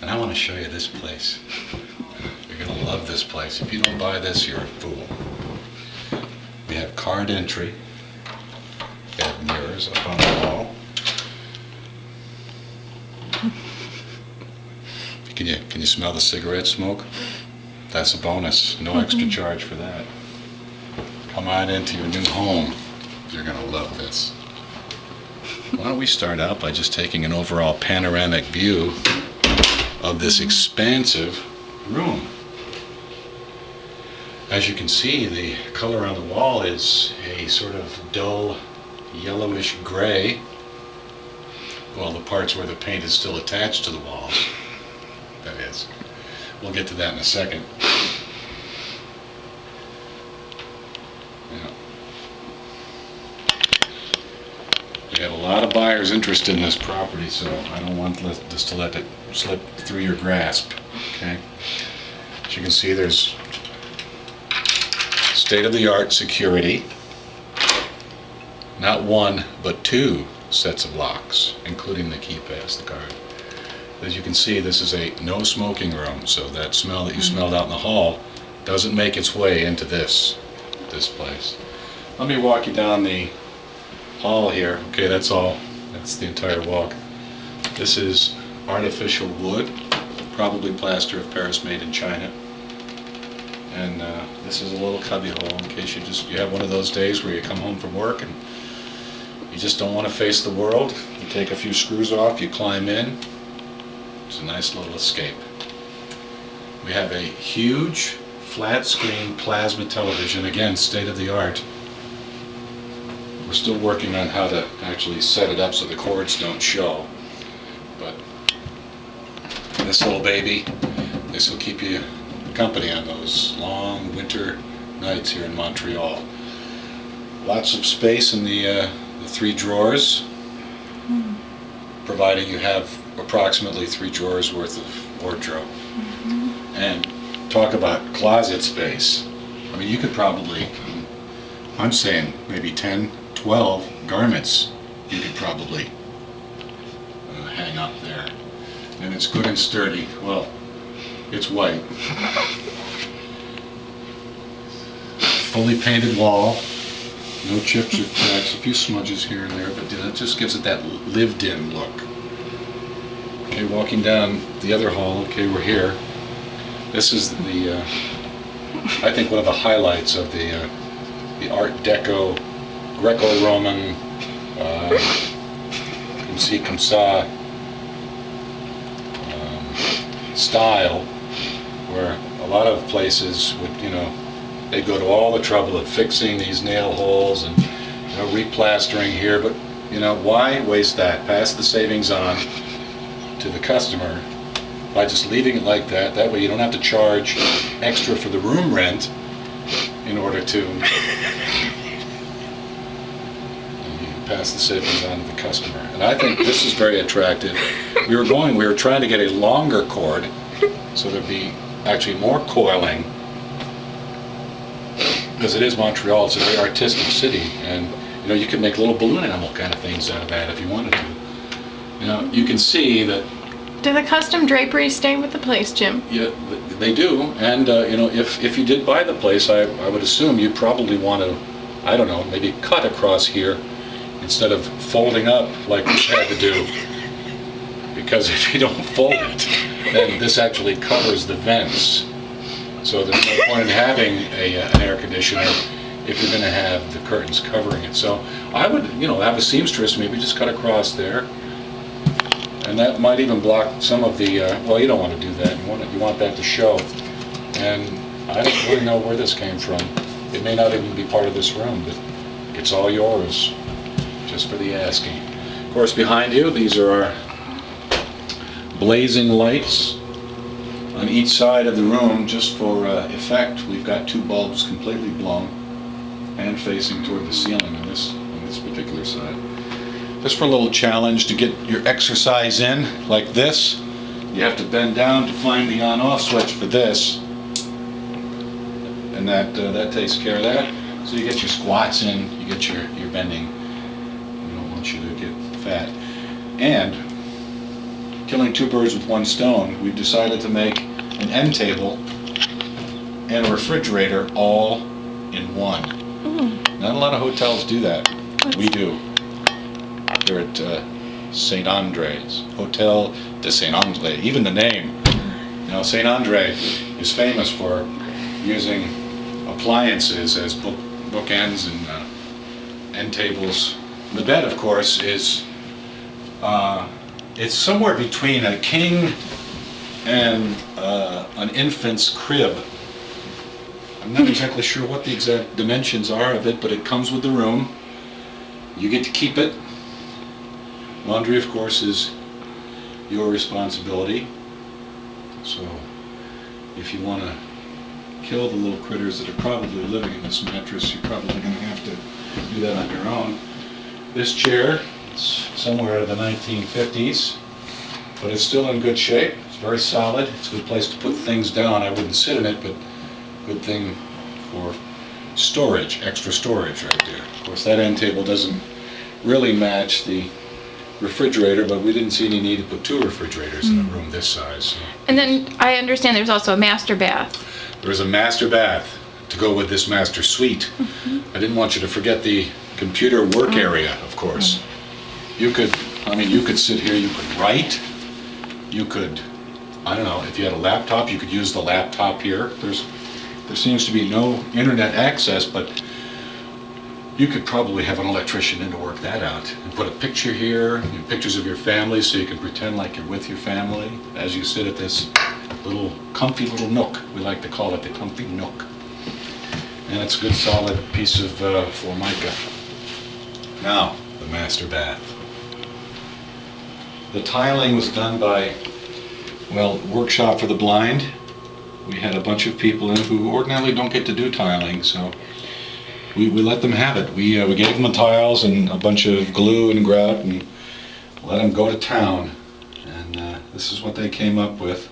And I want to show you this place. You're going to love this place. If you don't buy this, you're a fool. We have card entry. We have mirrors up on the wall. Can you smell the cigarette smoke? That's a bonus. No extra charge for that. Come on into your new home. You're going to love this. Why don't we start out by just taking an overall panoramic view of this expansive room. As you can see, the color on the wall is a sort of dull yellowish gray. Well, the parts where the paint is still attached to the walls, that is. We'll get to that in a second. Yeah. We have a lot of buyers interested in this property, so I don't want this to let it slip through your grasp. Okay. As you can see, there's state-of-the-art security. Not one, but two sets of locks, including the key pass, the card. As you can see, this is a no smoking room, so that smell that you smelled out in the hall doesn't make its way into this place. Let me walk you down the hall here. Okay, that's all. That's the entire walk. This is artificial wood, probably plaster of Paris made in China. And this is a little cubby hole in case you have one of those days where you come home from work and you just don't want to face the world. You take a few screws off, you climb in. It's a nice little escape. We have a huge flat screen plasma television, again state of the art. We're still working on how to actually set it up so the cords don't show. But this little baby, this will keep you company on those long winter nights here in Montreal. Lots of space in the three drawers, providing you have approximately 3 drawers worth of wardrobe. And talk about closet space. I mean, you could probably, I'm saying maybe 10, 12 garments you could probably hang up there. And it's good and sturdy. Well, it's white. Fully painted wall. No chips or cracks. A few smudges here and there, but it just gives it that lived-in look. Okay, walking down the other hall. Okay, we're here. This is the, I think, one of the highlights of the Art Deco, Greco-Roman, comme ci comme ça style, where a lot of places would, they go to all the trouble of fixing these nail holes and replastering here, but why waste that? Pass the savings on to the customer by just leaving it like that. That way you don't have to charge extra for the room rent in order to pass the savings on to the customer. And I think this is very attractive. We were trying to get a longer cord so there'd be actually more coiling, because it is Montreal. It's a very artistic city, and you can make little balloon animal kind of things out of that if you wanted to. You can see that. Do the custom draperies stay with the place, Jim? Yeah, they do. And if you did buy the place, I would assume you'd probably want to, I don't know, maybe cut across here instead of folding up like we had to do. Because if you don't fold it, then this actually covers the vents. So there's no point in having an air conditioner if you're going to have the curtains covering it. So I would, have a seamstress maybe just cut across there, and that might even block some of the. Well, you don't want to do that. You want that to show. And I don't really know where this came from. It may not even be part of this room, but it's all yours, just for the asking. Of course, behind you, these are our blazing lights on each side of the room, just for effect. We've got 2 bulbs completely blown and facing toward the ceiling on this particular side. Just for a little challenge to get your exercise in, like this. You have to bend down to find the on-off switch for this, and that takes care of that. So you get your squats in, you get your bending. We don't want you to get fat. And killing two birds with one stone. We've decided to make an end table and a refrigerator all in one. Not a lot of hotels do that. We do. Here at St. Andre's, Hotel de St. Andre. Even the name. You know, St. Andre is famous for using appliances as bookends and end tables. The bed, of course, is it's somewhere between a king and an infant's crib. I'm not exactly sure what the exact dimensions are of it, but it comes with the room. You get to keep it. Laundry, of course, is your responsibility. So if you want to kill the little critters that are probably living in this mattress, you're probably going to have to do that on your own. This chair, it's somewhere out of the 1950s, but it's still in good shape. It's very solid. It's a good place to put things down. I wouldn't sit in it, but good thing for storage, extra storage right there. Of course, that end table doesn't really match the refrigerator, but we didn't see any need to put two refrigerators in a room this size. So. And then I understand there's also a master bath. There's a master bath to go with this master suite. I didn't want you to forget the computer work area, of course. You could sit here, you could write, you could, I don't know, if you had a laptop, you could use the laptop here. There seems to be no internet access, but you could probably have an electrician in to work that out. And put a picture here, pictures of your family, so you can pretend like you're with your family as you sit at this little comfy little nook. We like to call it the comfy nook. And it's a good solid piece of Formica. Now, the master bath. The tiling was done by, well, Workshop for the Blind. We had a bunch of people in who ordinarily don't get to do tiling, so we let them have it. We gave them the tiles and a bunch of glue and grout and let them go to town. And this is what they came up with.